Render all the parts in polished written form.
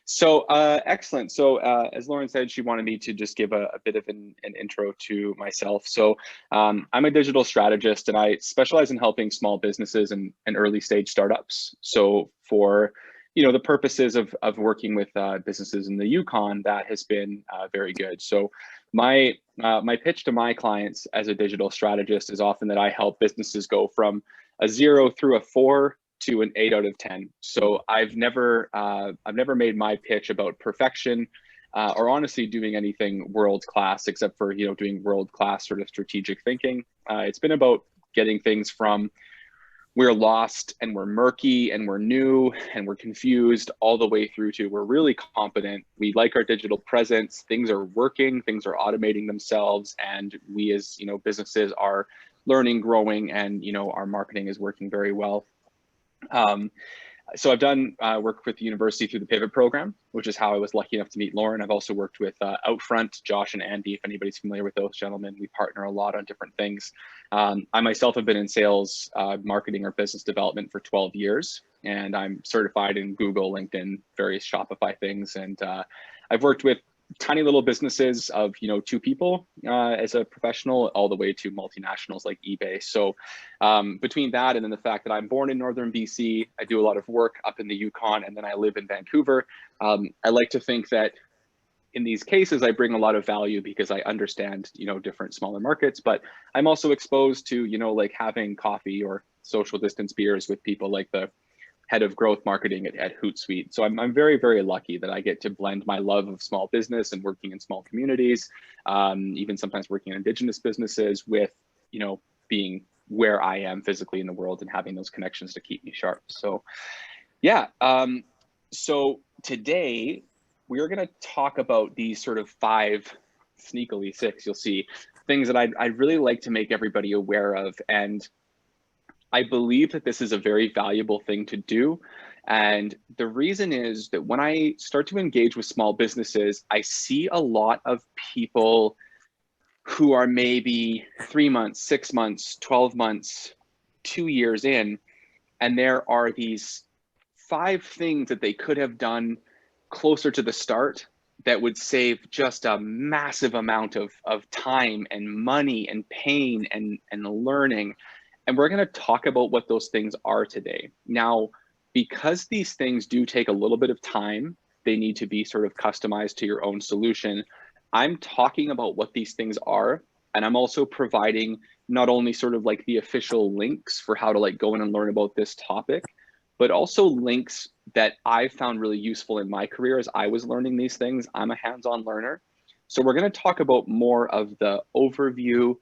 Excellent. As Lauren said, she wanted me to just give a bit of an intro to myself. I'm a digital strategist and I specialize in helping small businesses and early stage startups. So for the purposes of working with businesses in the Yukon, that has been very good. So my pitch to my clients as a digital strategist is often that I help businesses go from a 0 through a 4 to an 8 out of 10. So I've never made my pitch about perfection or honestly doing anything world class, except for doing world class sort of strategic thinking. It's been about getting things from we're lost and we're murky and we're new and we're confused all the way through to we're really competent. We like our digital presence. Things are working, things are automating themselves, and we as businesses are learning, growing, and our marketing is working very well. So I've done work with the university through the Pivot program, which is how I was lucky enough to meet Lauren. I've also worked with Outfront, Josh and Andy, if anybody's familiar with those gentlemen. We partner a lot on different things. I myself have been in sales, marketing, or business development for 12 years, and I'm certified in Google, LinkedIn, various Shopify things. And I've worked with tiny little businesses of 2 people as a professional, all the way to multinationals like eBay. So between that and then the fact that I'm born in northern BC, I do a lot of work up in the Yukon, and then I live in Vancouver. I like to think that in these cases I bring a lot of value because I understand different smaller markets, but I'm also exposed to like having coffee or social distance beers with people like the head of growth marketing at Hootsuite. So I'm very, very lucky that I get to blend my love of small business and working in small communities, even sometimes working in Indigenous businesses, with being where I am physically in the world and having those connections to keep me sharp. So yeah, so today we're going to talk about these sort of 5, sneakily 6, you'll see, things that I'd really like to make everybody aware of. And I believe that this is a very valuable thing to do. And the reason is that when I start to engage with small businesses, I see a lot of people who are maybe 3 months, 6 months, 12 months, 2 years in, and there are these 5 things that they could have done closer to the start that would save just a massive amount of time and money and pain and learning. And we're going to talk about what those things are today. Now, because these things do take a little bit of time, they need to be sort of customized to your own solution. I'm talking about what these things are, and I'm also providing not only sort of like the official links for how to like go in and learn about this topic, but also links that I found really useful in my career as I was learning these things. I'm a hands-on learner. So we're going to talk about more of the overview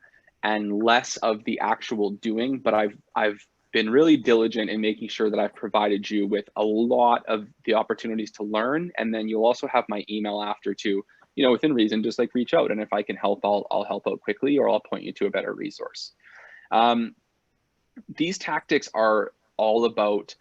and less of the actual doing, but I've been really diligent in making sure that I've provided you with a lot of the opportunities to learn. And then you'll also have my email after to, within reason, just like reach out. And if I can help, I'll help out quickly, or I'll point you to a better resource. These tactics are all about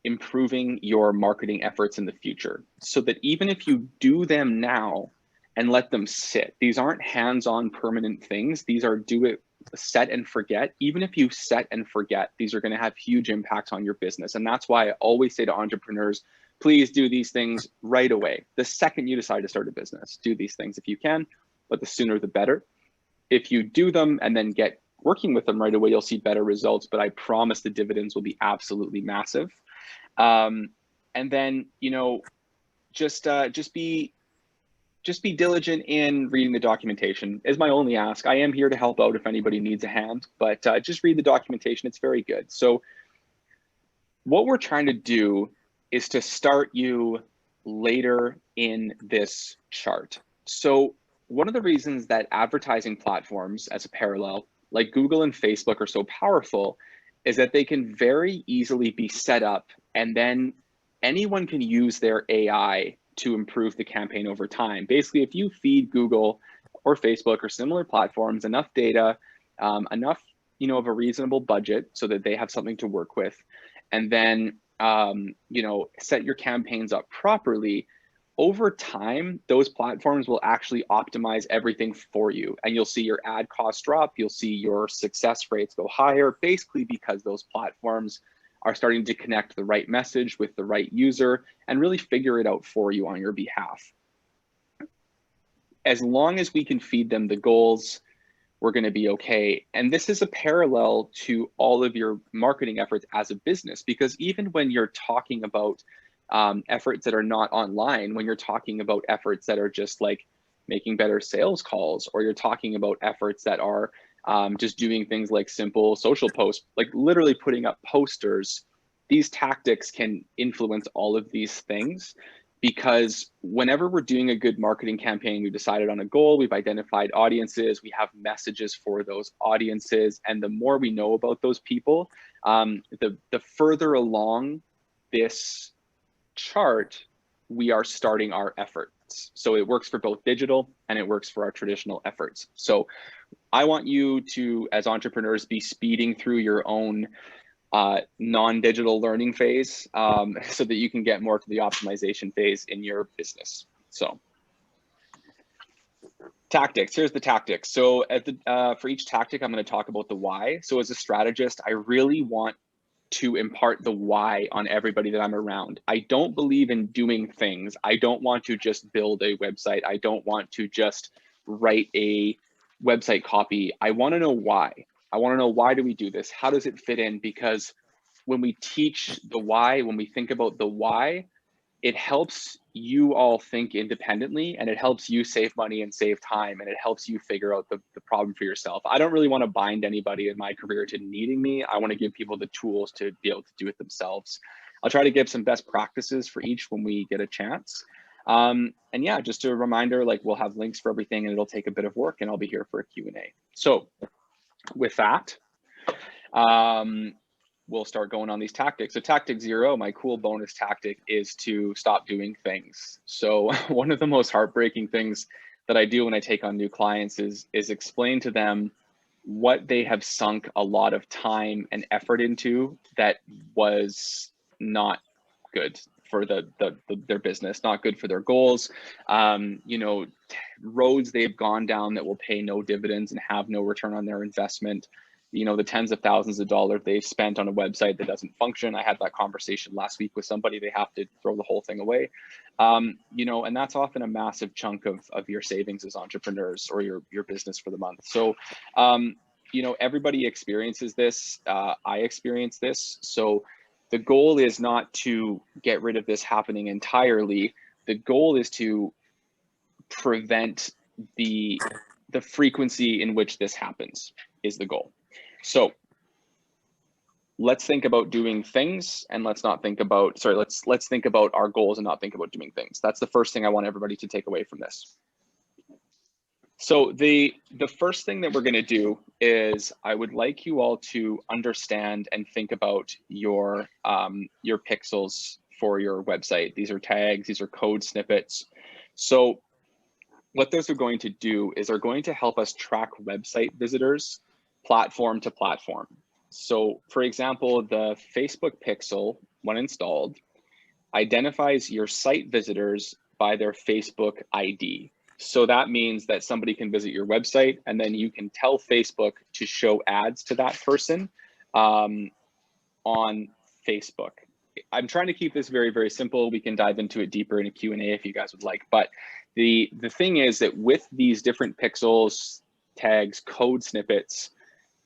improving your marketing efforts in the future, so that even if you do them now and let them sit, these aren't hands-on permanent things. These are do it, set and forget. Even if you set and forget, these are going to have huge impacts on your business. And that's why I always say to entrepreneurs, please do these things right away. The second you decide to start a business, do these things if you can, but the sooner the better. If you do them and then get working with them right away, you'll see better results, but I promise the dividends will be absolutely massive. And then, just be diligent in reading the documentation is my only ask. I am here to help out if anybody needs a hand, but just read the documentation. It's very good. So what we're trying to do is to start you later in this chart. So one of the reasons that advertising platforms as a parallel, like Google and Facebook, are so powerful is that they can very easily be set up, and then anyone can use their AI to improve the campaign over time. Basically, if you feed Google or Facebook or similar platforms enough data, enough of a reasonable budget so that they have something to work with, and then set your campaigns up properly, over time, those platforms will actually optimize everything for you, and you'll see your ad costs drop. You'll see your success rates go higher, basically because those platforms are starting to connect the right message with the right user and really figure it out for you on your behalf. As long as we can feed them the goals, we're going to be okay. And this is a parallel to all of your marketing efforts as a business, because even when you're talking about efforts that are not online, when you're talking about efforts that are just like making better sales calls, or you're talking about efforts that are just doing things like simple social posts, like literally putting up posters, these tactics can influence all of these things. Because whenever we're doing a good marketing campaign, we've decided on a goal, we've identified audiences, we have messages for those audiences, and the more we know about those people, the further along this chart we are starting our efforts. So it works for both digital and it works for our traditional efforts. So I want you to, as entrepreneurs, be speeding through your own non-digital learning phase so that you can get more to the optimization phase in your business. So tactics, here's the tactics. So at the, for each tactic, I'm going to talk about the why. So as a strategist, I really want to impart the why on everybody that I'm around. I don't believe in doing things. I don't want to just build a website. I don't want to just write a website copy. I want to know why. I want to know, why do we do this? How does it fit in? Because when we teach the why, when we think about the why, it helps you all think independently, and it helps you save money and save time, and it helps you figure out the problem for yourself. I don't really want to bind anybody in my career to needing me. I want to give people the tools to be able to do it themselves. I'll try to give some best practices for each when we get a chance. And yeah, just a reminder, like we'll have links for everything, and it'll take a bit of work, and I'll be here for a Q&A. So with that, we'll start going on these tactics. So tactic 0, my cool bonus tactic, is to stop doing things. So one of the most heartbreaking things that I do when I take on new clients is explain to them what they have sunk a lot of time and effort into that was not good for their business, not good for their goals. You know, roads they've gone down that will pay no dividends and have no return on their investment. You know, the tens of thousands of dollars they've spent on a website that doesn't function. I had that conversation last week with somebody. They have to throw the whole thing away. You know, and that's often a massive chunk of your savings as entrepreneurs, or your business for the month. So, you know, everybody experiences this. I experience this. So the goal is not to get rid of this happening entirely. The goal is to prevent the frequency in which this happens is the goal. So let's think about doing things, and let's not think about, sorry, let's think about our goals and not think about doing things. That's the first thing I want everybody to take away from this. So the first thing that we're going to do is I would like you all to understand and think about your pixels for your website. These are tags, these are code snippets. So what those are going to do is they're going to help us track website visitors platform to platform. So for example, the Facebook pixel, when installed, identifies your site visitors by their Facebook ID. So that means that somebody can visit your website, and then you can tell Facebook to show ads to that person on Facebook. I'm trying to keep this very, very simple. We can dive into it deeper in a Q&A if you guys would like. But the thing is that with these different pixels, tags, code snippets,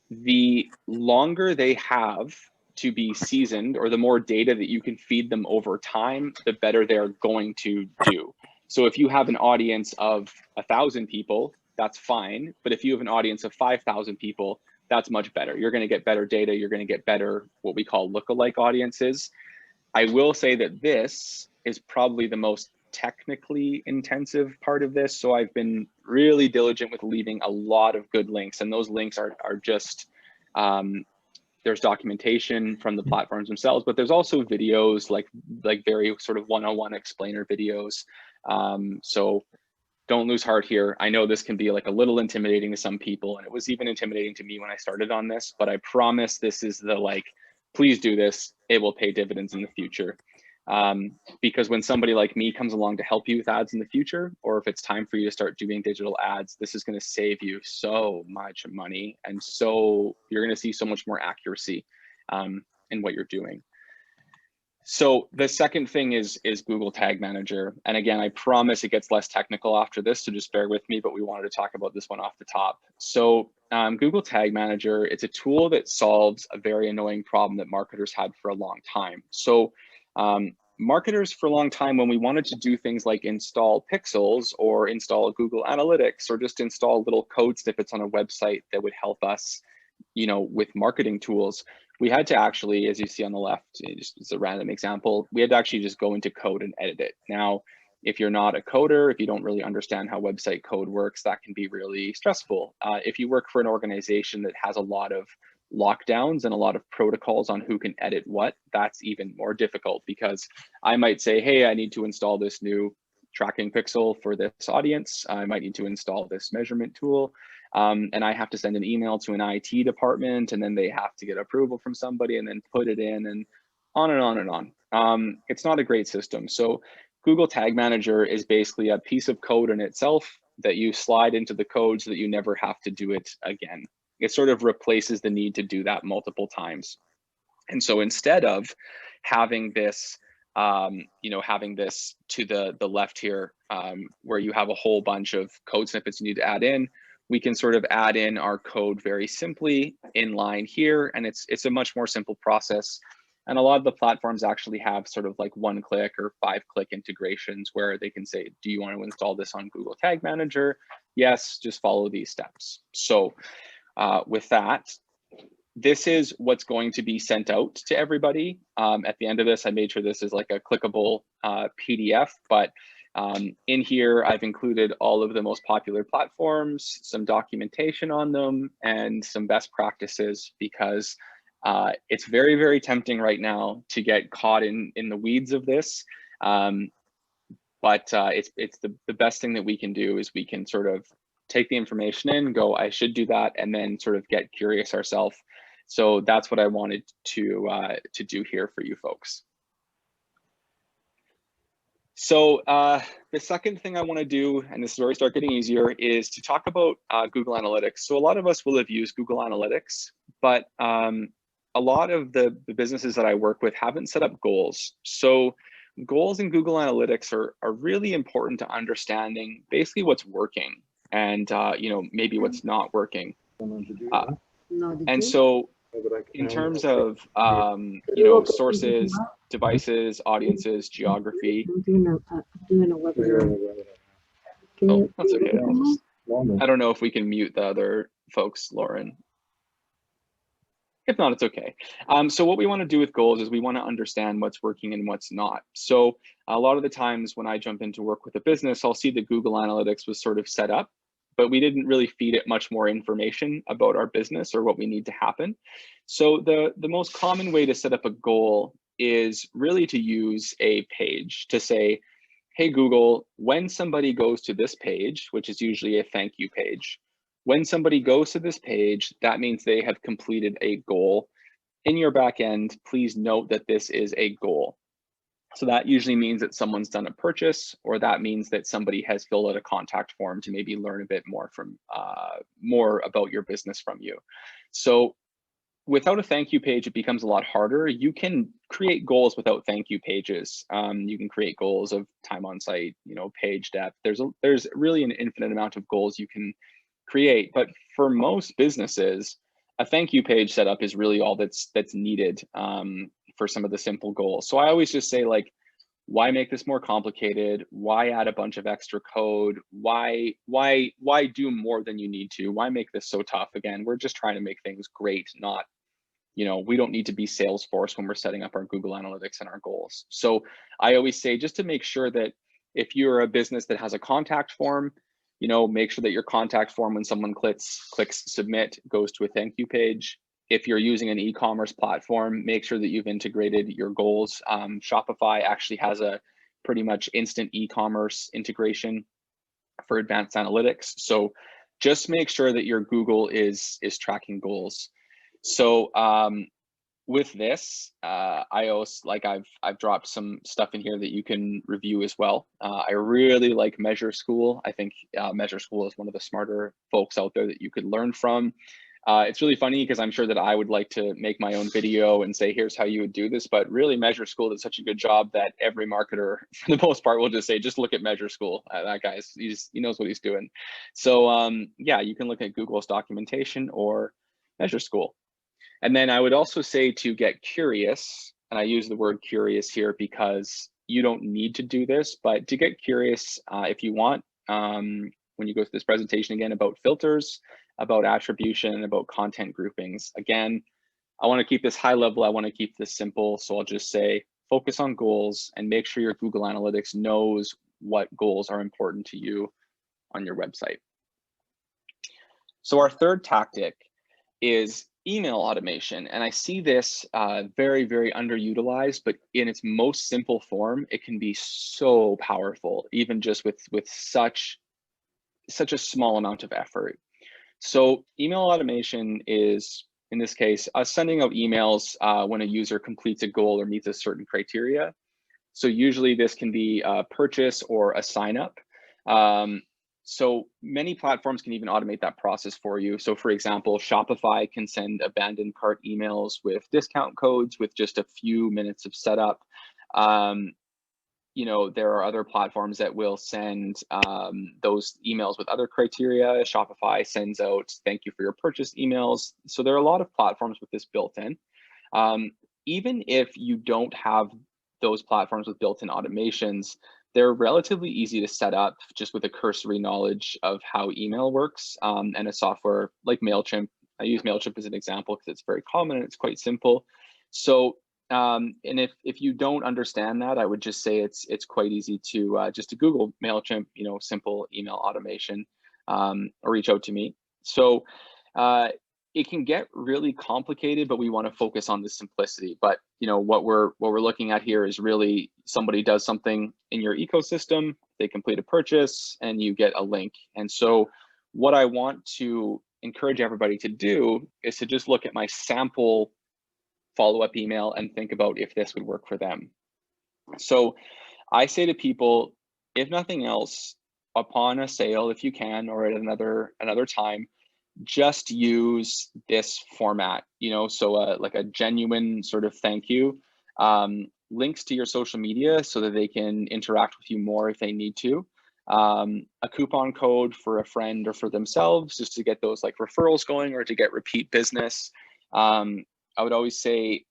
the longer they have to be seasoned, or the more data that you can feed them over time, the better they're going to do. So if you have an audience of 1,000 people, that's fine. But if you have an audience of 5,000 people, that's much better. You're going to get better data. You're going to get better, what we call lookalike audiences. I will say that this is probably the most technically intensive part of this. So I've been really diligent with leaving a lot of good links, and those links are just, there's documentation from the platforms themselves, but there's also videos, like very sort of one-on-one explainer videos. So don't lose heart here. I know this can be like a little intimidating to some people, and it was even intimidating to me when I started on this, but I promise this is the, like, please do this. It will pay dividends in the future. Because when somebody like me comes along to help you with ads in the future, or if it's time for you to start doing digital ads, this is going to save you so much money, and so you're going to see so much more accuracy. in what you're doing. So the second thing is Google Tag Manager. And again, I promise it gets less technical after this, so just bear with me, but we wanted to talk about this one off the top. So Google Tag Manager, it's a tool that solves a very annoying problem that marketers had for a long time. So marketers for a long time, when we wanted to do things like install pixels or install Google Analytics or just install little code snippets on a website that would help us, with marketing tools, we had to actually, as you see on the left, just as a random example, we had to actually just go into code and edit it. Now, if you're not a coder, if you don't really understand how website code works, that can be really stressful. If you work for an organization that has a lot of lockdowns and a lot of protocols on who can edit what, that's even more difficult, because I might say, hey, I need to install this new tracking pixel for this audience. I might need to install this measurement tool. And I have to send an email to an IT department, and then they have to get approval from somebody and then put it in, and on and on and on. It's not a great system. So Google Tag Manager is basically a piece of code in itself that you slide into the code so that you never have to do it again. It sort of replaces the need to do that multiple times. And so instead of having this, having this to the left here, where you have a whole bunch of code snippets you need to add in, we can sort of add in our code very simply in line here, and it's a much more simple process. And a lot of the platforms actually have sort of like 1-click or 5-click integrations where they can say, do you want to install this on Google Tag Manager? Yes, just follow these steps. So with that, this is what's going to be sent out to everybody. At the end of this, I made sure this is like a clickable PDF, but in here, I've included all of the most popular platforms, some documentation on them, and some best practices, because it's very, very tempting right now to get caught in the weeds of this. But it's the best thing that we can do is we can sort of take the information in, go, I should do that, and then sort of get curious ourselves. So that's what I wanted to do here for you folks. So the second thing I want to do, and this is where we start getting easier, is to talk about Google Analytics. So a lot of us will have used Google Analytics, but a lot of the businesses that I work with haven't set up goals. So goals in Google Analytics are really important to understanding basically what's working and maybe what's not working. And so in terms of sources, devices, audiences, geography. Oh, that's okay. I don't know if we can mute the other folks, Lauren. If not, it's okay. So what we want to do with goals is we want to understand what's working and what's not. So a lot of the times when I jump into work with a business, I'll see that Google Analytics was sort of set up, but we didn't really feed it much more information about our business or what we need to happen. So the most common way to set up a goal is really to use a page to say, hey, Google, when somebody goes to this page, which is usually a thank you page, when somebody goes to this page, that means they have completed a goal. In your back end, please note that this is a goal. So that usually means that someone's done a purchase, or that means that somebody has filled out a contact form to maybe learn a bit more from more about your business from you. So without a thank you page, it becomes a lot harder. You can create goals without thank you pages. You can create goals of time on site, page depth. There's really an infinite amount of goals you can create, but for most businesses, a thank you page setup is really all that's needed for some of the simple goals. So I always just say, like, why make this more complicated? Why add a bunch of extra code? Why do more than you need to? Why make this so tough? Again, we're just trying to make things great, not, we don't need to be Salesforce when we're setting up our Google Analytics and our goals. So I always say, just to make sure that if you're a business that has a contact form, make sure that your contact form, when someone clicks submit, goes to a thank you page. If you're using an e-commerce platform, make sure that you've integrated your goals. Shopify actually has a pretty much instant e-commerce integration for advanced analytics. So just make sure that your Google is tracking goals. So with this, I also, I've dropped some stuff in here that you can review as well. I really like Measure School. I think Measure School is one of the smarter folks out there that you could learn from. It's really funny because I'm sure that I would like to make my own video and say, here's how you would do this, but really Measure School did such a good job that every marketer, for the most part, will just say, just look at Measure School. That guy's, he knows what he's doing. So yeah, you can look at Google's documentation or Measure School. And then I would also say to get curious, and I use the word curious here because you don't need to do this, but to get curious if you want, when you go through this presentation again about filters, about attribution, about content groupings. Again, I want to keep this high level. I want to keep this simple. So I'll just say, focus on goals and make sure your Google Analytics knows what goals are important to you on your website. So our third tactic is email automation. And I see this very, very underutilized, but in its most simple form, it can be so powerful, even just with such a small amount of effort. So email automation is, in this case, us sending out emails when a user completes a goal or meets a certain criteria. So usually this can be a purchase or a sign up. So many platforms can even automate that process for you. So for example, Shopify can send abandoned cart emails with discount codes with just a few minutes of setup. You know, there are other platforms that will send those emails with other criteria. Shopify sends out thank you for your purchase emails. So there are a lot of platforms with this built in. Even if you don't have those platforms with built-in automations, they're relatively easy to set up just with a cursory knowledge of how email works and a software like MailChimp. I use MailChimp as an example because it's very common and it's quite simple. So, and if you don't understand that, I would just say it's quite easy to just to Google MailChimp, you know, simple email automation, or reach out to me. So it can get really complicated, but we want to focus on the simplicity. But you know what we're looking at here is really somebody does something in your ecosystem, they complete a purchase, and you get a link. And so what I want to encourage everybody to do is to just look at my sample follow-up email and think about if this would work for them. So I say to people, if nothing else, upon a sale, if you can, or at another time, just use this format, you know, so like a genuine sort of thank you, links to your social media so that they can interact with you more if they need to, a coupon code for a friend or for themselves, just to get those like referrals going or to get repeat business. I would always say,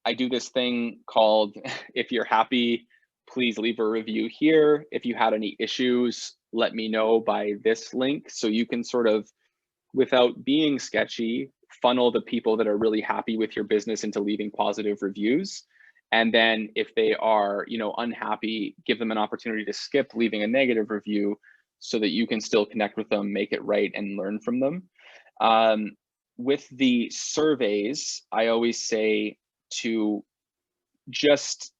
I do this thing called, if you're happy, please leave a review here. If you had any issues, let me know by this link. So you can sort of, without being sketchy, funnel the people that are really happy with your business into leaving positive reviews. And then if they are, you know, unhappy, give them an opportunity to skip leaving a negative review so that you can still connect with them, make it right, and learn from them. With the surveys, I always say to just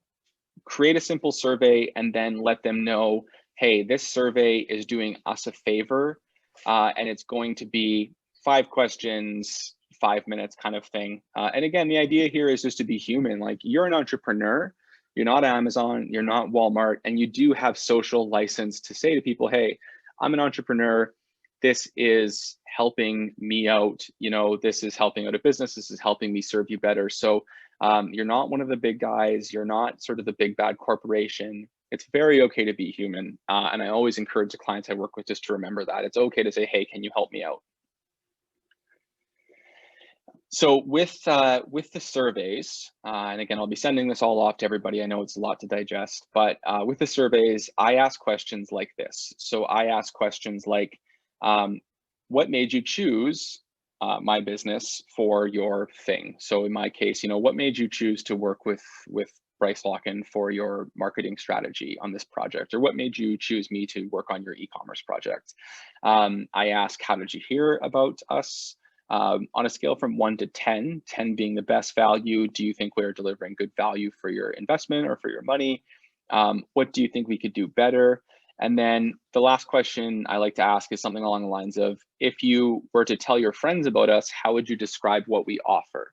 create a simple survey and then let them know, hey, this survey is doing us a favor, and it's going to be 5 questions, 5 minutes kind of thing. And again, the idea here is just to be human. Like, you're an entrepreneur, you're not Amazon, you're not Walmart, and you do have social license to say to people, hey, I'm an entrepreneur. This is helping me out. You know, this is helping out a business. This is helping me serve you better. So you're not one of the big guys. You're not sort of the big bad corporation. It's very okay to be human. And I always encourage the clients I work with just to remember that. It's okay to say, hey, can you help me out? So with the surveys, and again, I'll be sending this all off to everybody. I know it's a lot to digest, but with the surveys, I ask questions like this. So I ask questions like, what made you choose my business for your thing? So in my case, you know, what made you choose to work with Bryce Lokken for your marketing strategy on this project? Or what made you choose me to work on your e-commerce project? I ask, how did you hear about us? On a scale from 1 to 10, 10 being the best value, do you think we're delivering good value for your investment or for your money? What do you think we could do better? And then the last question I like to ask is something along the lines of, if you were to tell your friends about us, how would you describe what we offer?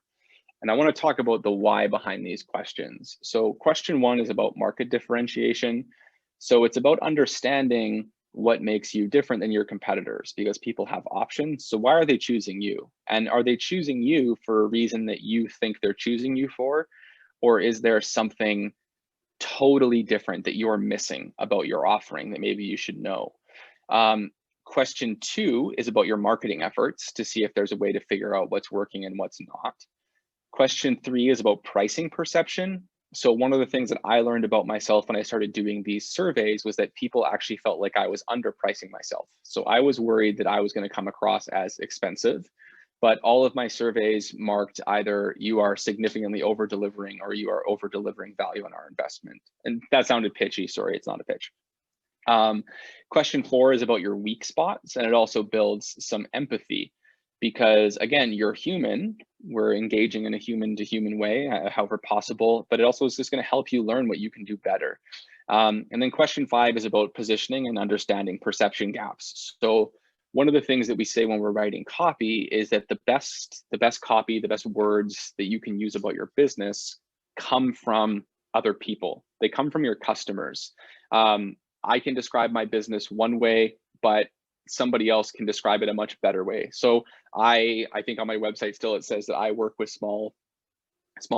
And I want to talk about the why behind these questions. So question 1 is about market differentiation. So it's about understanding what makes you different than your competitors, because people have options. So why are they choosing you? And are they choosing you for a reason that you think they're choosing you for? Or is there something totally different that you're missing about your offering that maybe you should know? Question 2 is about your marketing efforts to see if there's a way to figure out what's working and what's not. Question 3 is about pricing perception. So one of the things that I learned about myself when I started doing these surveys was that people actually felt like I was underpricing myself. So I was worried that I was going to come across as expensive, but all of my surveys marked either you are significantly over delivering or you are over delivering value on our investment. And that sounded pitchy. Sorry, it's not a pitch. Question 4 is about your weak spots, and it also builds some empathy, because again, you're human. We're engaging in a human to human way, however possible, but it also is just going to help you learn what you can do better. And then question 5 is about positioning and understanding perception gaps. So one of the things that we say when we're writing copy is that the best copy, the best words that you can use about your business come from other people. They come from your customers. I can describe my business one way, but somebody else can describe it a much better way. So I think on my website still it says that I work with small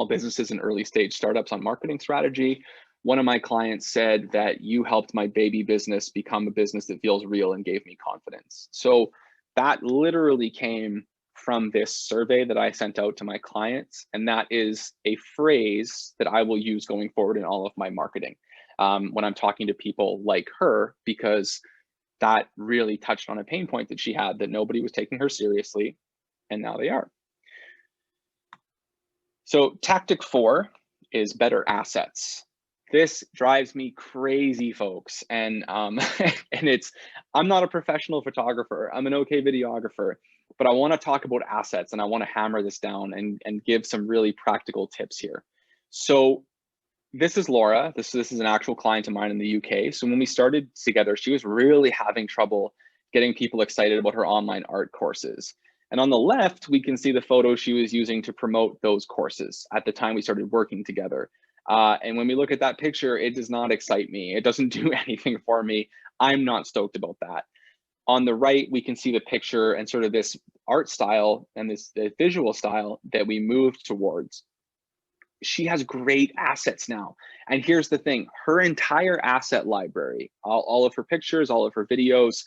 businesses and early stage startups on marketing strategy. One of my clients said that you helped my baby business become a business that feels real and gave me confidence. So that literally came from this survey that I sent out to my clients. And that is a phrase that I will use going forward in all of my marketing when I'm talking to people like her, because that really touched on a pain point that she had, that nobody was taking her seriously, and now they are. So tactic 4 is better assets. This drives me crazy, folks. And and I'm not a professional photographer. I'm an okay videographer, but I want to talk about assets, and I want to hammer this down and give some really practical tips here. So this is Laura. This is an actual client of mine in the UK. So when we started together, she was really having trouble getting people excited about her online art courses. And on the left, we can see the photo she was using to promote those courses at the time we started working together. And when we look at that picture, it does not excite me. It doesn't do anything for me. I'm not stoked about that. On the right, we can see the picture and sort of this art style and this visual style that we moved towards. She has great assets now. And here's the thing, her entire asset library, all of her pictures, all of her videos,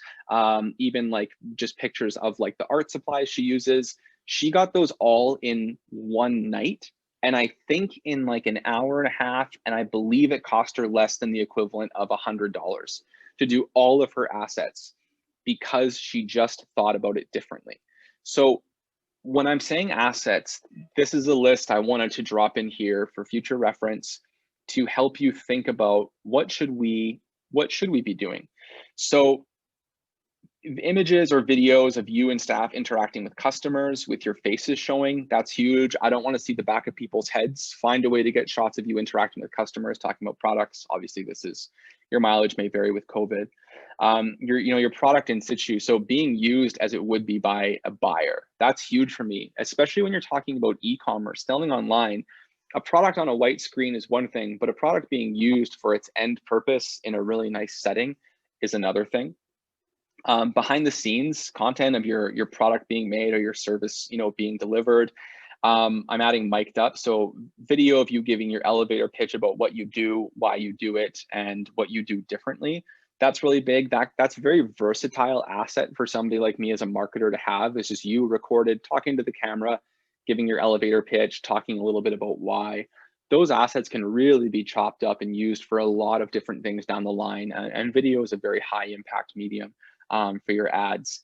even like just pictures of like the art supplies she uses, she got those all in one night. And I think in like an hour and a half, and I believe it cost her less than the equivalent of $100 to do all of her assets, because she just thought about it differently. So when I'm saying assets, this is a list I wanted to drop in here for future reference to help you think about what should we be doing. So images or videos of you and staff interacting with customers with your faces showing, that's huge. I don't want to see the back of people's heads. Find a way to get shots of you interacting with customers, talking about products. Obviously, your mileage may vary with COVID. Your product in situ, so being used as it would be by a buyer. That's huge for me, especially when you're talking about e-commerce, selling online. A product on a white screen is one thing, but a product being used for its end purpose in a really nice setting is another thing. Behind the scenes content of your product being made or your service, being delivered. I'm adding mic'd up. So video of you giving your elevator pitch about what you do, why you do it, and what you do differently. That's really big. That's a very versatile asset for somebody like me as a marketer to have. It's just you recorded, talking to the camera, giving your elevator pitch, talking a little bit about why. Those assets can really be chopped up and used for a lot of different things down the line. And video is a very high impact medium for your ads.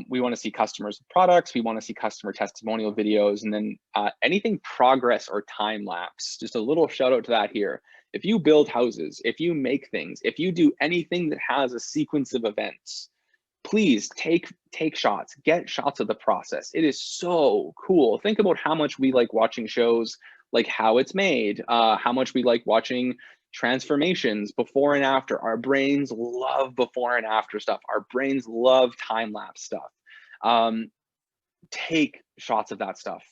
We want to see customers' products. We want to see customer testimonial videos, and then anything progress or time lapse. Just a little shout out to that here. If you build houses, if you make things, if you do anything that has a sequence of events, please take shots, get shots of the process. It is so cool. Think about how much we like watching shows, like how it's made, how much we like watching transformations before and after. Our brains love before and after stuff. Our brains love time-lapse stuff. Take shots of that stuff,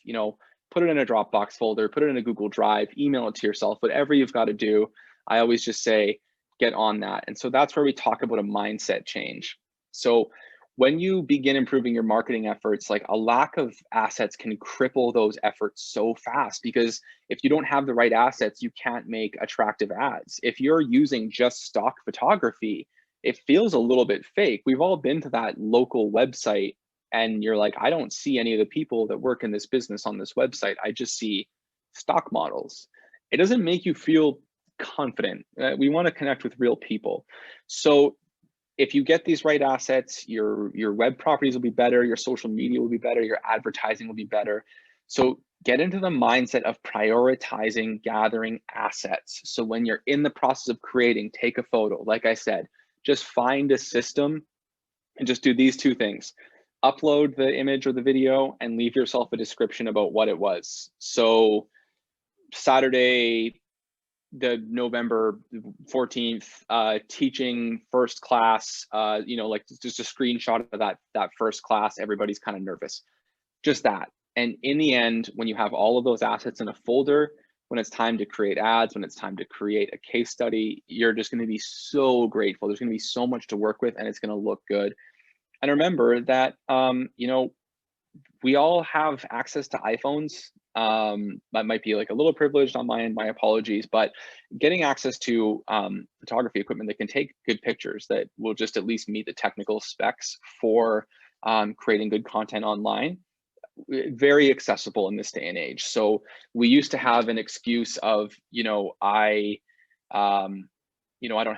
put it in a Dropbox folder, put it in a Google Drive, email it to yourself, whatever you've got to do. I always just say, get on that. And so that's where we talk about a mindset change. So when you begin improving your marketing efforts, like a lack of assets can cripple those efforts so fast, because if you don't have the right assets, you can't make attractive ads. If you're using just stock photography, it feels a little bit fake. We've all been to that local website and you're like, I don't see any of the people that work in this business on this website. I just see stock models. It doesn't make you feel confident. We want to connect with real people. So if you get these right assets, your web properties will be better, your social media will be better, your advertising will be better. So get into the mindset of prioritizing gathering assets. So when you're in the process of creating, take a photo. Like I said, just find a system and just do these two things. Upload the image or the video and leave yourself a description about what it was. So Saturday, the November 14th, teaching first class, like just a screenshot of that first class. Everybody's kind of nervous, just that. And in the end, when you have all of those assets in a folder, when it's time to create ads, when it's time to create a case study, you're just going to be so grateful. There's going to be so much to work with and it's going to look good. And remember that, we all have access to iPhones. That might be like a little privileged on my end, my apologies, but getting access to photography equipment that can take good pictures that will just at least meet the technical specs for creating good content online, very accessible in this day and age. So we used to have an excuse of, I don't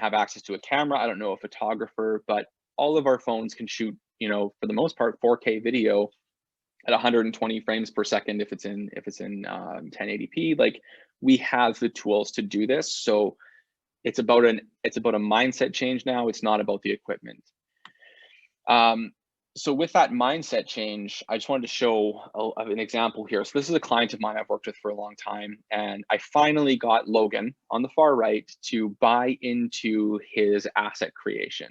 have access to a camera. I don't know a photographer, but all of our phones can shoot, for the most part, 4K video at 120 frames per second if it's in 1080p. Like, we have the tools to do this. So it's about a mindset change now. It's not about the equipment. So with that mindset change, I just wanted to show an example here. So this is a client of mine I've worked with for a long time, and I finally got Logan on the far right to buy into his asset creation.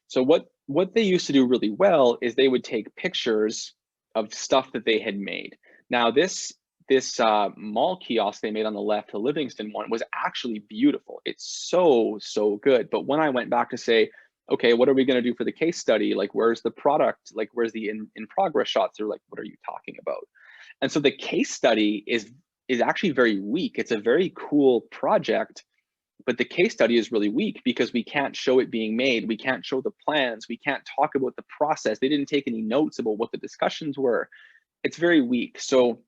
So what they used to do really well is they would take pictures of stuff that they had made. Now this mall kiosk they made on the left, the Livingston one, was actually beautiful. It's so good. But when I went back to say, okay, what are we going to do for the case study? Like, where's the product? Like, where's the in progress shots? They're like, what are you talking about? And so the case study is actually very weak. It's a very cool project, but the case study is really weak because we can't show it being made. We can't show the plans. We can't talk about the process. They didn't take any notes about what the discussions were. It's very weak. So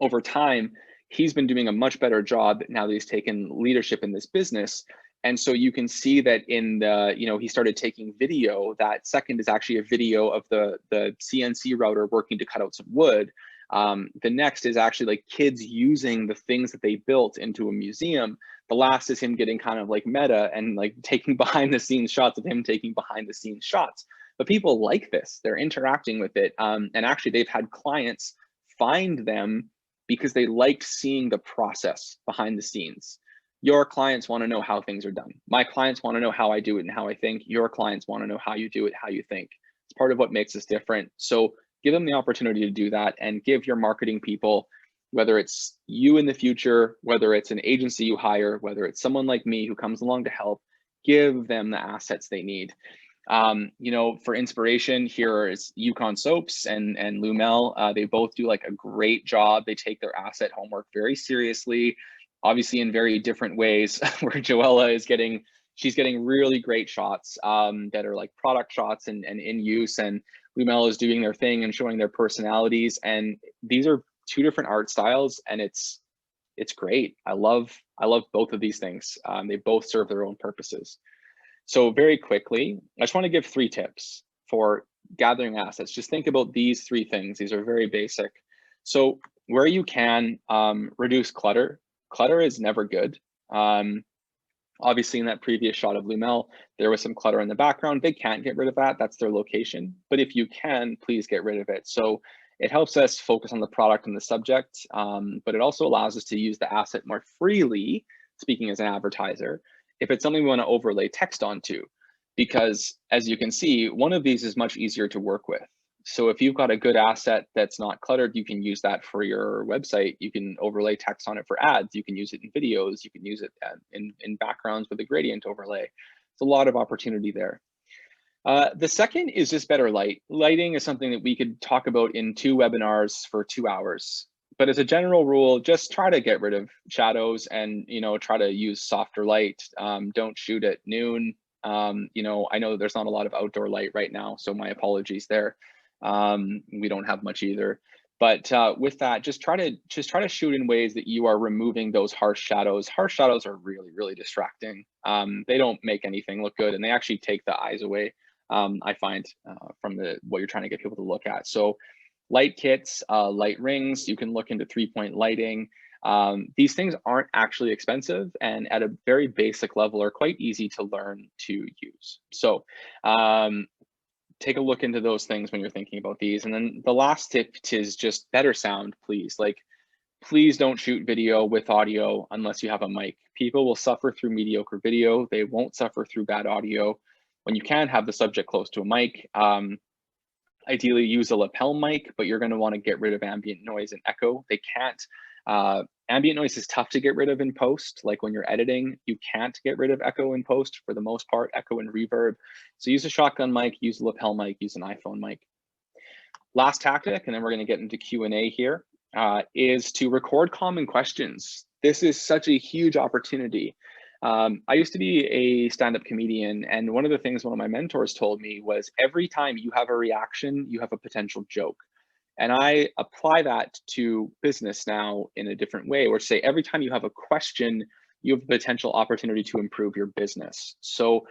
over time, he's been doing a much better job now that he's taken leadership in this business. And so you can see that in the, he started taking video. That second is actually a video of the CNC router working to cut out some wood. The next is actually like kids using the things that they built into a museum. The last is him getting kind of like meta and like taking behind the scenes shots of him taking behind the scenes shots. But people like this, they're interacting with it. And actually they've had clients find them because they liked seeing the process behind the scenes. Your clients want to know how things are done. My clients want to know how I do it and how I think. Your clients want to know how you do it, how you think. It's part of what makes us different. So give them the opportunity to do that, and give your marketing people, whether it's you in the future, whether it's an agency you hire, whether it's someone like me who comes along to help, give them the assets they need. For inspiration, here is Yukon Soaps and Lumel. They both do like a great job. They take their asset homework very seriously, obviously in very different ways. Where Joella is she's getting really great shots that are like product shots and in use, and Lumel is doing their thing and showing their personalities. And these are two different art styles, and it's great. I love both of these things. They both serve their own purposes. So very quickly, I just want to give 3 tips for gathering assets. Just think about these 3 things. These are very basic. So where you can, reduce clutter. Clutter is never good. Obviously in that previous shot of Lumel, there was some clutter in the background. They can't get rid of that. That's their location. But if you can, please get rid of it. So it helps us focus on the product and the subject, but it also allows us to use the asset more freely, speaking as an advertiser, if it's something we want to overlay text onto. Because as you can see, one of these is much easier to work with. So if you've got a good asset that's not cluttered, you can use that for your website. You can overlay text on it for ads. You can use it in videos. You can use it in backgrounds with a gradient overlay. It's a lot of opportunity there. The second is just better light. Lighting is something that we could talk about in 2 webinars for 2 hours. But as a general rule, just try to get rid of shadows and, try to use softer light. Don't shoot at noon. I know there's not a lot of outdoor light right now, so my apologies there. We don't have much either. But with that, just try to shoot in ways that you are removing those harsh shadows. Harsh shadows are really, really distracting. They don't make anything look good, and they actually take the eyes away. I find from what you're trying to get people to look at. So light kits, light rings, you can look into 3-point lighting. These things aren't actually expensive, and at a very basic level are quite easy to learn to use. So take a look into those things when you're thinking about these. And then the last tip is just better sound, please. Please don't shoot video with audio unless you have a mic. People will suffer through mediocre video. They won't suffer through bad audio. When you can, have the subject close to a mic. Ideally use a lapel mic, but you're going to want to get rid of ambient noise and echo. They can't. Ambient noise is tough to get rid of in post. Like when you're editing, you can't get rid of echo in post for the most part, echo and reverb. So use a shotgun mic, use a lapel mic, use an iPhone mic. Last tactic, and then we're going to get into Q&A here, is to record common questions. This is such a huge opportunity. I used to be a stand-up comedian, and one of the things one of my mentors told me was every time you have a reaction, you have a potential joke. And I apply that to business now in a different way, where say every time you have a question, you have a potential opportunity to improve your business. So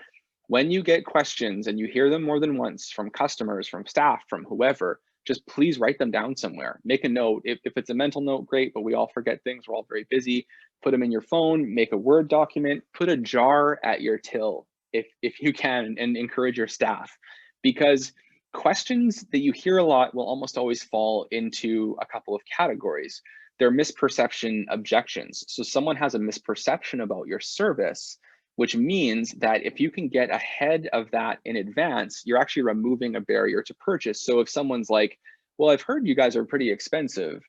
when you get questions and you hear them more than once from customers, from staff, from whoever, just please write them down somewhere. Make a note. If it's a mental note, great, but we all forget things. We're all very busy. Put them in your phone, make a Word document, put a jar at your till if you can, and encourage your staff. Because questions that you hear a lot will almost always fall into a couple of categories. They're misperception objections. So someone has a misperception about your service, which means that if you can get ahead of that in advance, you're actually removing a barrier to purchase. So if someone's like, well, I've heard you guys are pretty expensive.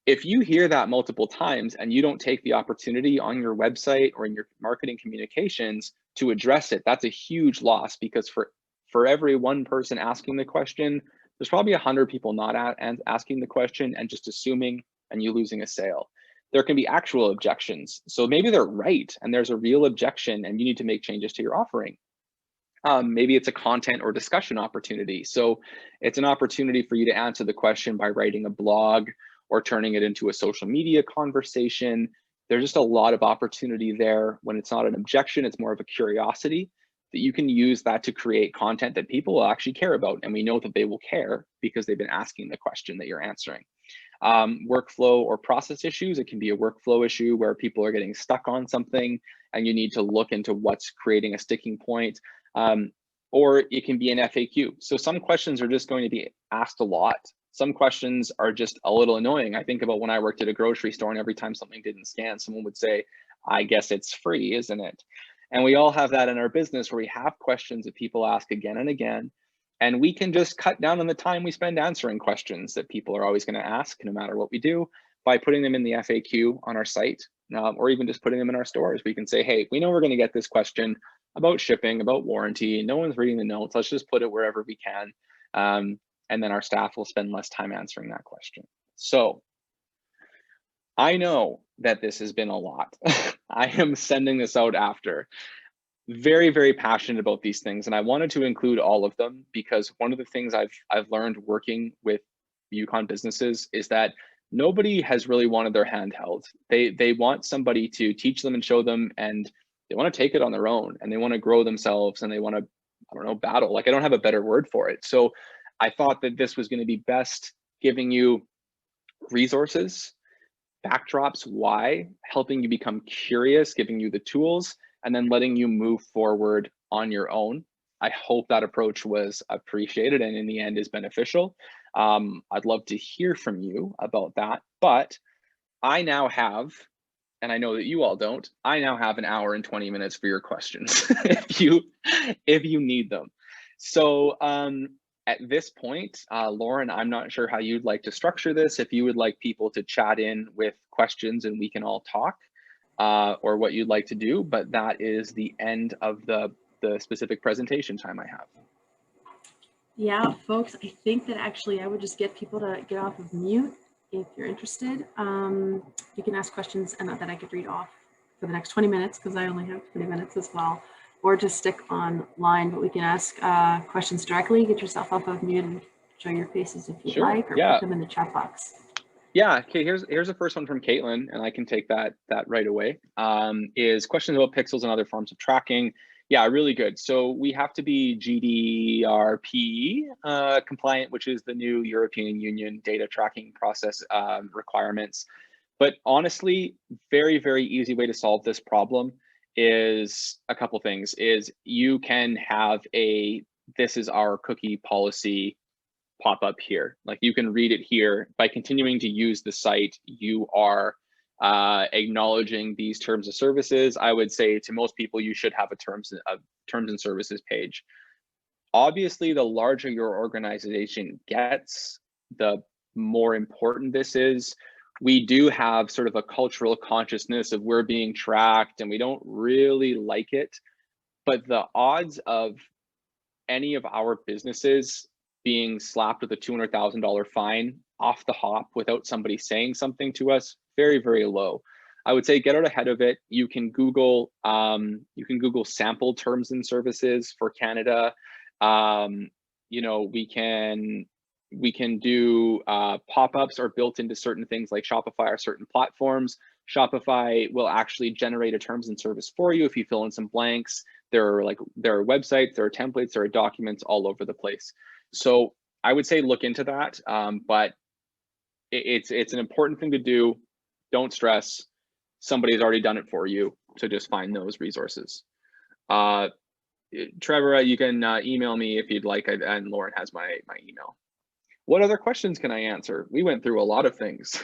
If you hear that multiple times and you don't take the opportunity on your website or in your marketing communications to address it, that's a huge loss, because for every one person asking the question, there's probably 100 people not asking the question and just assuming, and you losing a sale. There can be actual objections. So maybe they're right and there's a real objection and you need to make changes to your offering. Maybe it's a content or discussion opportunity. So it's an opportunity for you to answer the question by writing a blog or turning it into a social media conversation. There's just a lot of opportunity there. When it's not an objection, it's more of a curiosity that you can use that to create content that people will actually care about. And we know that they will care because they've been asking the question that you're answering. Workflow or process issues. It can be a workflow issue where people are getting stuck on something and you need to look into what's creating a sticking point. Or it can be an FAQ. So some questions are just going to be asked a lot. Some questions are just a little annoying. I think about when I worked at a grocery store and every time something didn't scan, someone would say, I guess it's free, isn't it? And we all have that in our business where we have questions that people ask again and again. And we can just cut down on the time we spend answering questions that people are always going to ask, no matter what we do, by putting them in the FAQ on our site, or even just putting them in our stores. We can say, hey, we know we're going to get this question about shipping, about warranty. No one's reading the notes. Let's just put it wherever we can. And then our staff will spend less time answering that question. So I know that this has been a lot. I am sending this out after. Very, very passionate about these things. And I wanted to include all of them because one of the things I've learned working with Yukon businesses is that nobody has really wanted their hand held. They want somebody to teach them and show them, and they want to take it on their own, and they want to grow themselves, and they want to, I don't know, battle. Like, I don't have a better word for it. So I thought that this was going to be best giving you resources, backdrops, why, helping you become curious, giving you the tools, and then letting you move forward on your own. I hope that approach was appreciated and in the end is beneficial. I'd love to hear from you about that, but I now have, and I know that you all don't, I now have an hour and 20 minutes for your questions if you need them. So at this point, Lauren, I'm not sure how you'd like to structure this. If you would like people to chat in with questions and we can all talk, or what you'd like to do, but that is the end of the specific presentation time I have. Yeah, folks, I think that actually I would just get people to get off of mute if you're interested. You can ask questions and that I could read off for the next 20 minutes because I only have 20 minutes as well, or just stick online, but we can ask questions directly. Get yourself off of mute and show your faces if you'd like, or put them in the chat box. Yeah, okay, here's the first one from Caitlin, and I can take that right away. Is questions about pixels and other forms of tracking. Yeah, really good. So we have to be GDPR compliant, which is the new European Union data tracking process requirements. But honestly, very, very easy way to solve this problem is a couple things. Is you can have this is our cookie policy pop up here. Like you can read it here. By continuing to use the site, you are acknowledging these terms of services. I would say to most people, you should have a terms and services page. Obviously, the larger your organization gets, the more important this is. We do have sort of a cultural consciousness of we're being tracked and we don't really like it. But the odds of any of our businesses being slapped with a $200,000 fine off the hop without somebody saying something to us, very, very low. I would say get out ahead of it. You can Google sample terms and services for Canada. You know, we can do pop-ups are built into certain things like Shopify or certain platforms. Shopify will actually generate a terms and service for you if you fill in some blanks. There are websites, there are templates, there are documents all over the place. So I would say look into that, but it's an important thing to do. Don't stress. Somebody's already done it for you, so just find those resources. Trevor, you can email me if you'd like, and Lauren has my email. What other questions can I answer? We went through a lot of things.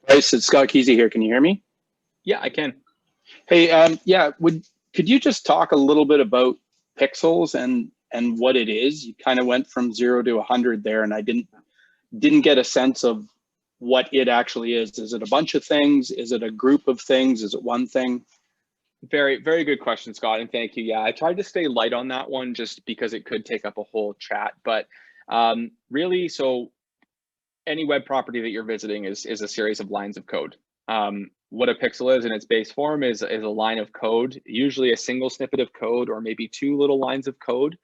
Bryce, it's Scott Kesey here. Can you hear me? Yeah, I can. Hey, yeah, could you just talk a little bit about pixels and what it is? You kind of went from 0 to 100 there, and I didn't get a sense of what it actually is. Is it a bunch of things? Is it a group of things? Is it one thing? Very, very good question, Scott, and thank you. Yeah, I tried to stay light on that one just because it could take up a whole chat, but really, so any web property that you're visiting is a series of lines of code. What a pixel is in its base form is a line of code, usually a single snippet of code or maybe 2 little lines of code.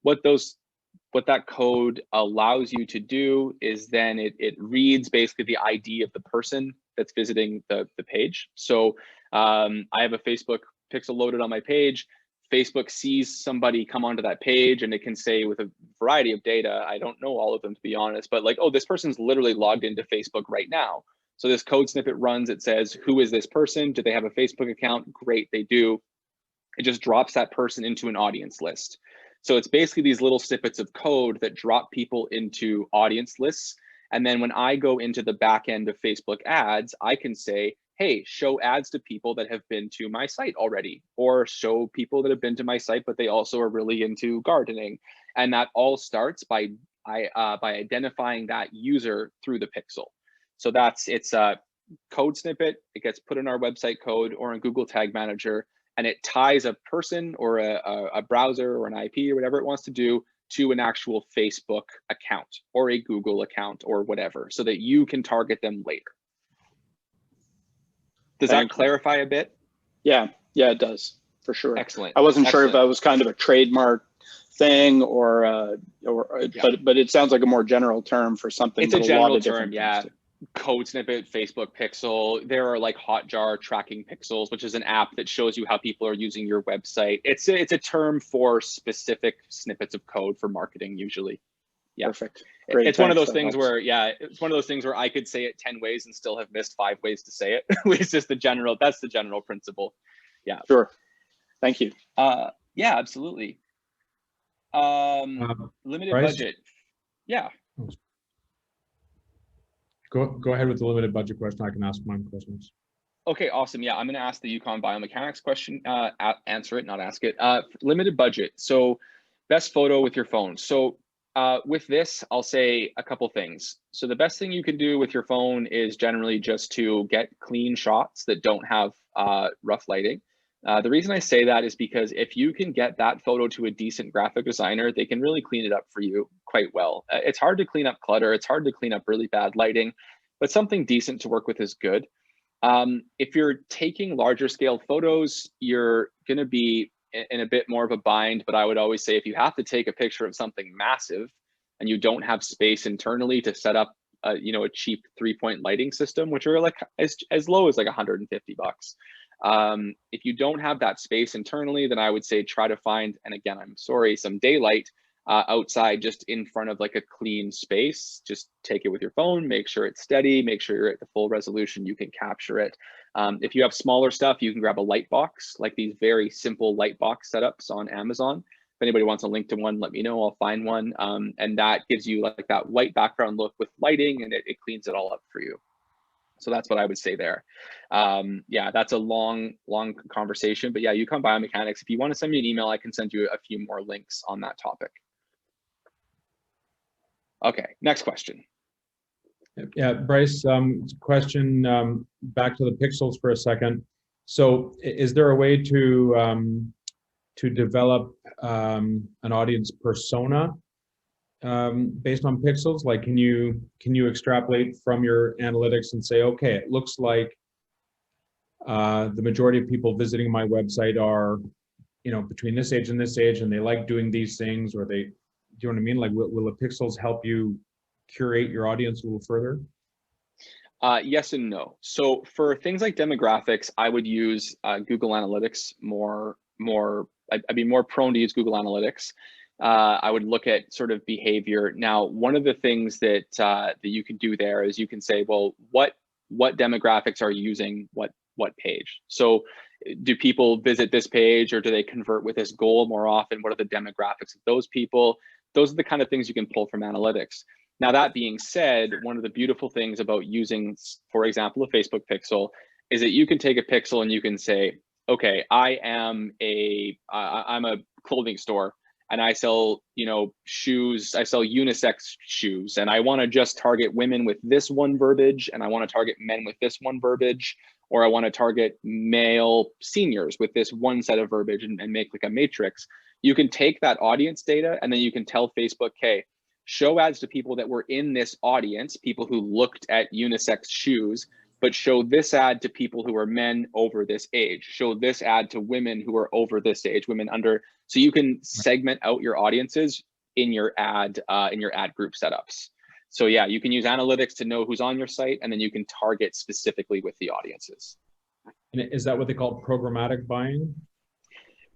What that code allows you to do is then it reads basically the ID of the person that's visiting the page. So I have a Facebook pixel loaded on my page. Facebook sees somebody come onto that page and it can say with a variety of data, I don't know all of them to be honest, but like, oh, this person's literally logged into Facebook right now. So this code snippet runs, it says, who is this person? Do they have a Facebook account? Great, they do. It just drops that person into an audience list. So it's basically these little snippets of code that drop people into audience lists. And then when I go into the back end of Facebook ads, I can say, hey, show ads to people that have been to my site already, or show people that have been to my site, but they also are really into gardening. And that all starts by identifying that user through the pixel. So it's a code snippet. It gets put in our website code or in Google Tag Manager, and it ties a person or a browser or an IP or whatever it wants to do to an actual Facebook account or a Google account or whatever, so that you can target them later. Does that clarify a bit? Yeah, it does, for sure. Excellent. I wasn't sure if that was kind of a trademark thing or yeah. but it sounds like a more general term for something. It's a general term, yeah. Code snippet, Facebook pixel. There are like Hotjar tracking pixels, which is an app that shows you how people are using your website. It's a term for specific snippets of code for marketing usually. Yeah. Perfect. Great, it's one of those things where, it's one of those things where I could say it 10 ways and still have missed 5 ways to say it. It's just that's the general principle. Yeah. Sure. Thank you. Yeah, absolutely. Limited Bryce? budget. Yeah. Go ahead with the limited budget question. I can ask mine questions. Okay, awesome. Yeah, I'm going to ask the Yukon biomechanics question. Answer it, not ask it. Limited budget. So, best photo with your phone. So, with this, I'll say a couple things. So, the best thing you can do with your phone is generally just to get clean shots that don't have rough lighting. The reason I say that is because if you can get that photo to a decent graphic designer, they can really clean it up for you quite well. It's hard to clean up clutter. It's hard to clean up really bad lighting, but something decent to work with is good. If you're taking larger scale photos, you're going to be in a bit more of a bind, but I would always say if you have to take a picture of something massive and you don't have space internally to set up a cheap 3-point lighting system, which are like as low as like $150. If you don't have that space internally, then I would say try to find, and again, I'm sorry, some daylight outside just in front of like a clean space. Just take it with your phone, make sure it's steady, make sure you're at the full resolution, you can capture it. If you have smaller stuff, you can grab a light box, like these very simple light box setups on Amazon. If anybody wants a link to one, let me know, I'll find one. And that gives you like that white background look with lighting, and it cleans it all up for you. So that's what I would say there. Yeah, that's a long conversation, but yeah, Yukon Biomechanics, if you want to send me an email, I can send you a few more links on that topic. Okay, next question. Yeah, Bryce, question back to the pixels for a second. So is there a way to develop an audience persona based on pixels? Like, can you extrapolate from your analytics and say, okay, it looks like the majority of people visiting my website are, between this age and this age, and they like doing these things, or they, do you know what I mean? Like, will the pixels help you curate your audience a little further? Yes and no. So for things like demographics, I would use Google Analytics more. I'd be more prone to use Google Analytics. I would look at sort of behavior. Now, one of the things that that you can do there is you can say, well, what demographics are using what page? So do people visit this page, or do they convert with this goal more often? What are the demographics of those people? Those are the kind of things you can pull from analytics. Now, that being said, one of the beautiful things about using, for example, a Facebook pixel is that you can take a pixel and you can say, okay, I'm a clothing store, and I sell, shoes, I sell unisex shoes, and I want to just target women with this one verbiage, and I want to target men with this one verbiage, or I want to target male seniors with this one set of verbiage, and make like a matrix. You can take that audience data, and then you can tell Facebook, hey, show ads to people that were in this audience, people who looked at unisex shoes, but show this ad to people who are men over this age. Show this ad to women who are over this age, women under. So you can segment out your audiences in your ad group setups. So yeah, you can use analytics to know who's on your site, and then you can target specifically with the audiences. And is that what they call programmatic buying?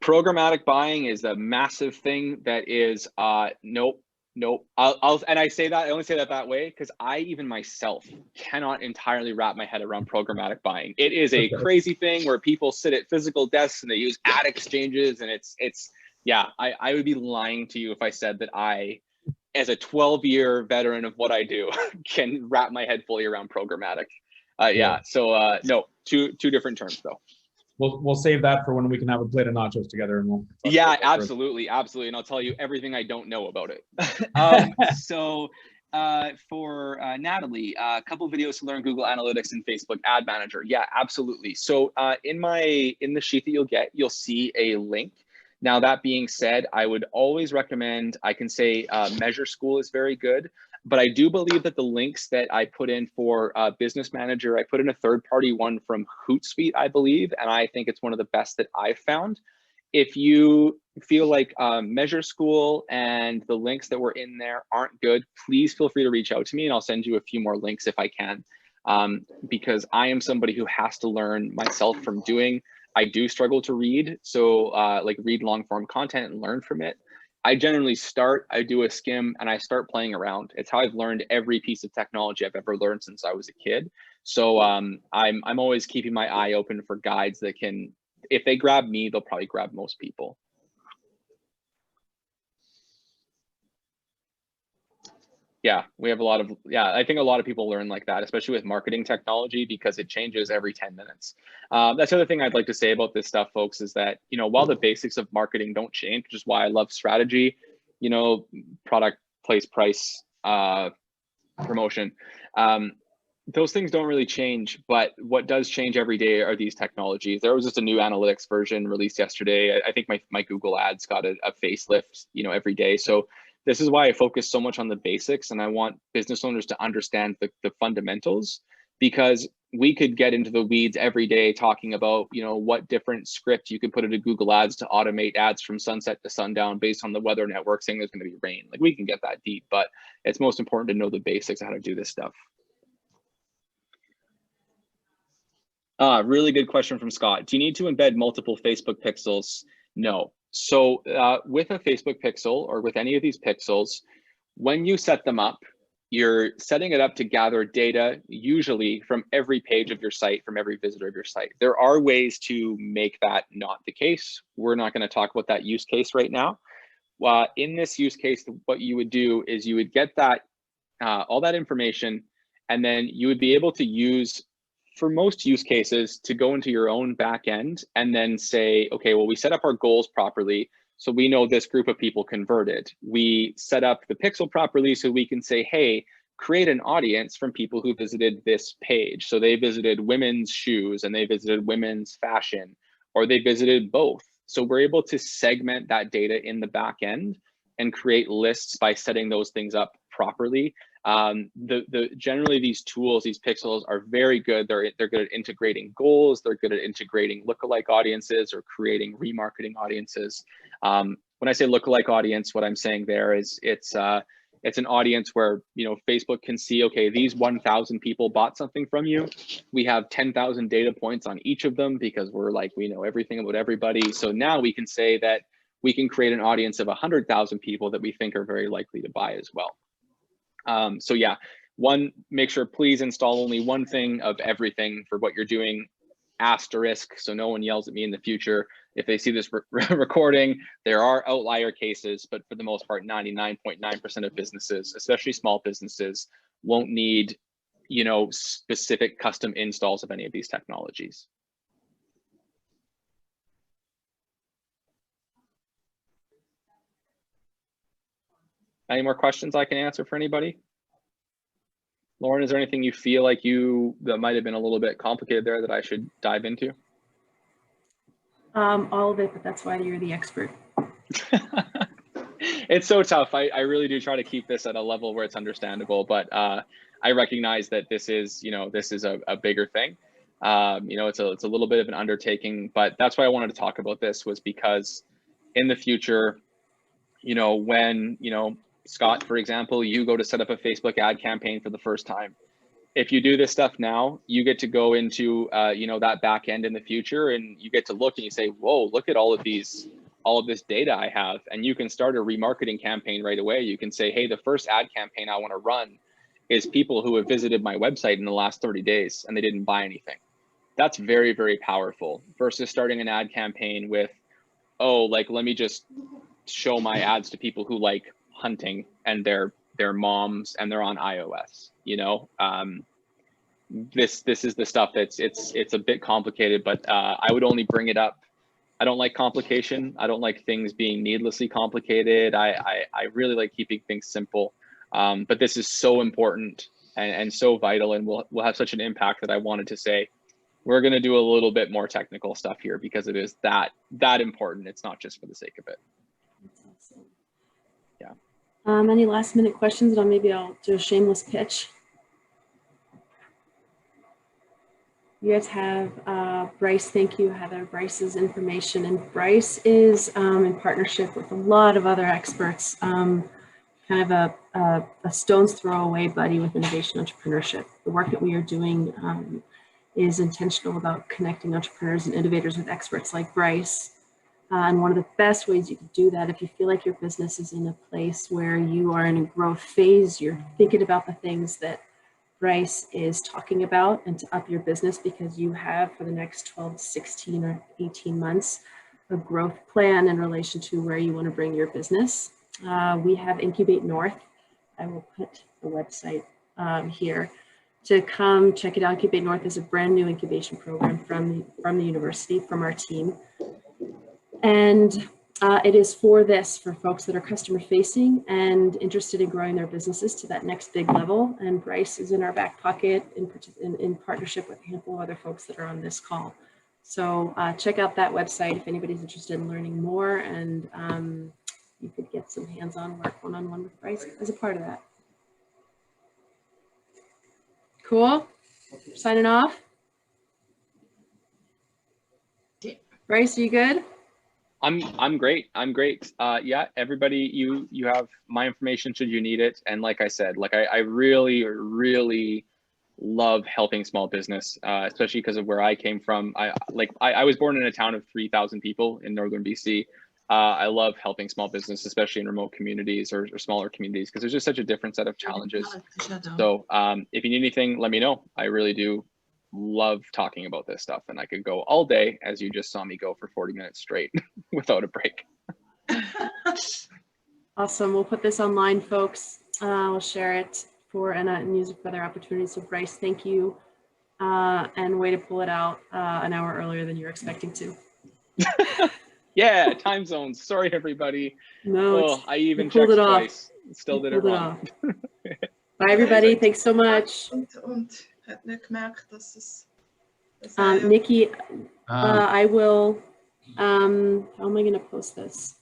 Programmatic buying is a massive thing that is nope. And I say that, I only say that way because I even myself cannot entirely wrap my head around programmatic buying. It is a crazy thing where people sit at physical desks and they use ad exchanges, and it's yeah, I would be lying to you if I said that I, as a 12-year veteran of what I do, can wrap my head fully around programmatic. Yeah, so no, two different terms though. We'll save that for when we can have a plate of nachos together, and we'll. Yeah, absolutely, and I'll tell you everything I don't know about it. So for Natalie, a couple videos to learn Google Analytics and Facebook Ad Manager. Yeah, absolutely. So in the sheet that you'll see a link. Now, that being said, I would always recommend, I can say Measure School is very good, but I do believe that the links that I put in for Business Manager, I put in a third-party one from Hootsuite, I believe, and I think it's one of the best that I've found. If you feel like Measure School and the links that were in there aren't good, please feel free to reach out to me, and I'll send you a few more links if I can, because I am somebody who has to learn myself from doing. I do struggle to read, so like read long form content and learn from it. I generally I do a skim, and I start playing around. It's how I've learned every piece of technology I've ever learned since I was a kid. So I'm always keeping my eye open for guides that can, if they grab me, they'll probably grab most people. Yeah, we have a lot of, I think a lot of people learn like that, especially with marketing technology, because it changes every 10 minutes. That's the other thing I'd like to say about this stuff, folks, is that, you know, while the basics of marketing don't change, which is why I love strategy, you know, product, place, price, promotion, those things don't really change, but what does change every day are these technologies. There was just a new analytics version released yesterday. I think my Google ads got a facelift, you know, every day. So this is why I focus so much on the basics, and I want business owners to understand the fundamentals, because we could get into the weeds every day talking about, you know, what different script you can put into Google ads to automate ads from sunset to sundown based on the weather network saying there's going to be rain. Like, we can get that deep, but it's most important to know the basics of how to do this stuff. Really good question from Scott. Do you need to embed multiple Facebook pixels? No. So with a Facebook pixel, or with any of these pixels, when you set them up, you're setting it up to gather data, usually from every page of your site, from every visitor of your site. There are ways to make that not the case. We're not going to talk about that use case right now. In this use case, what you would do is you would get that all that information, and then you would be able to use, for most use cases, to go into your own back end and then say, okay, well, we set up our goals properly, so we know this group of people converted. We set up the pixel properly, so we can say, hey, create an audience from people who visited this page. So they visited women's shoes, and they visited women's fashion, or they visited both. So we're able to segment that data in the back end and create lists by setting those things up properly. Generally, these tools, these pixels, are very good. They're good at integrating goals. They're good at integrating lookalike audiences or creating remarketing audiences. When I say lookalike audience, what I'm saying there is it's an audience where, you know, Facebook can see, okay, these 1,000 people bought something from you. We have 10,000 data points on each of them because we know everything about everybody. So now we can say that we can create an audience of 100,000 people that we think are very likely to buy as well. So yeah, make sure please install only one thing of everything for what you're doing, asterisk, so no one yells at me in the future if they see this recording. There are outlier cases, but for the most part, 99.9% of businesses, especially small businesses, won't need, you know, specific custom installs of any of these technologies. Any more questions I can answer for anybody? Lauren, is there anything you feel like that might have been a little bit complicated there that I should dive into? All of it, but that's why you're the expert. It's so tough. I really do try to keep this at a level where it's understandable, but I recognize that this is, you know, this is a bigger thing. You know, it's a little bit of an undertaking, but that's why I wanted to talk about this, was because in the future, you know, when, you know, Scott, for example, you go to set up a Facebook ad campaign for the first time. If you do this stuff now, you get to go into, you know, that back end in the future, and you get to look and you say, whoa, look at all of this data I have. And you can start a remarketing campaign right away. You can say, hey, the first ad campaign I want to run is people who have visited my website in the last 30 days and they didn't buy anything. That's very, very powerful versus starting an ad campaign with, oh, like, let me just show my ads to people who like hunting and their moms and they're on iOS. You know, this is the stuff that's it's a bit complicated, but I would only bring it up. I don't like complication. I don't like things being needlessly complicated. I really like keeping things simple. But this is so important and so vital, and will have such an impact that I wanted to say we're going to do a little bit more technical stuff here because it is that important. It's not just for the sake of it. Yeah. Any last minute questions? Maybe I'll do a shameless pitch. You guys have Bryce, thank you, Heather. Bryce's information, and Bryce is in partnership with a lot of other experts, kind of a stone's throw away buddy with innovation entrepreneurship. The work that we are doing is intentional about connecting entrepreneurs and innovators with experts like Bryce. And one of the best ways you can do that, if you feel like your business is in a place where you are in a growth phase, you're thinking about the things that Bryce is talking about, and to up your business because you have for the next 12, 16 or 18 months, a growth plan in relation to where you want to bring your business. We have Incubate North. I will put the website here to come check it out. Incubate North is a brand new incubation program from the university, from our team. And it is for folks that are customer facing and interested in growing their businesses to that next big level. And Bryce is in our back pocket in partnership with a handful of other folks that are on this call. So check out that website if anybody's interested in learning more, and you could get some hands-on work one-on-one with Bryce as a part of that. Cool. Signing off. Bryce, are you good? I'm great. I'm great. Yeah, everybody, you have my information should you need it. And like I said, like I really, really love helping small business, especially because of where I came from. I was born in a town of 3,000 people in northern BC. I love helping small business, especially in remote communities or smaller communities, because there's just such a different set of challenges. So if you need anything, let me know. I really do love talking about this stuff, and I could go all day, as you just saw me go for 40 minutes straight without a break. Awesome. We'll put this online, folks. We'll share it and use it for other opportunities. So Bryce, thank you, and way to pull it out an hour earlier than you were expecting to. Yeah, time zones. Sorry, everybody. No, I even checked twice. Still did it wrong. Bye, everybody. Thanks so much. Nikki, I will, how am I going to post this?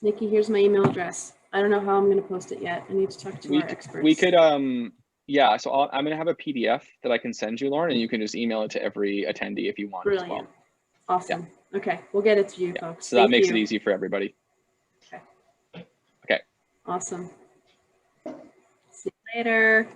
Nikki, here's my email address. I don't know how I'm going to post it yet. I need to talk to our experts. We could, yeah, so I'm going to have a PDF that I can send you, Lauren, and you can just email it to every attendee if you want. Brilliant. As well. Awesome. Yeah. Okay, we'll get it to you, folks. So that makes it easy for everybody. Okay. Okay. Awesome. See you later.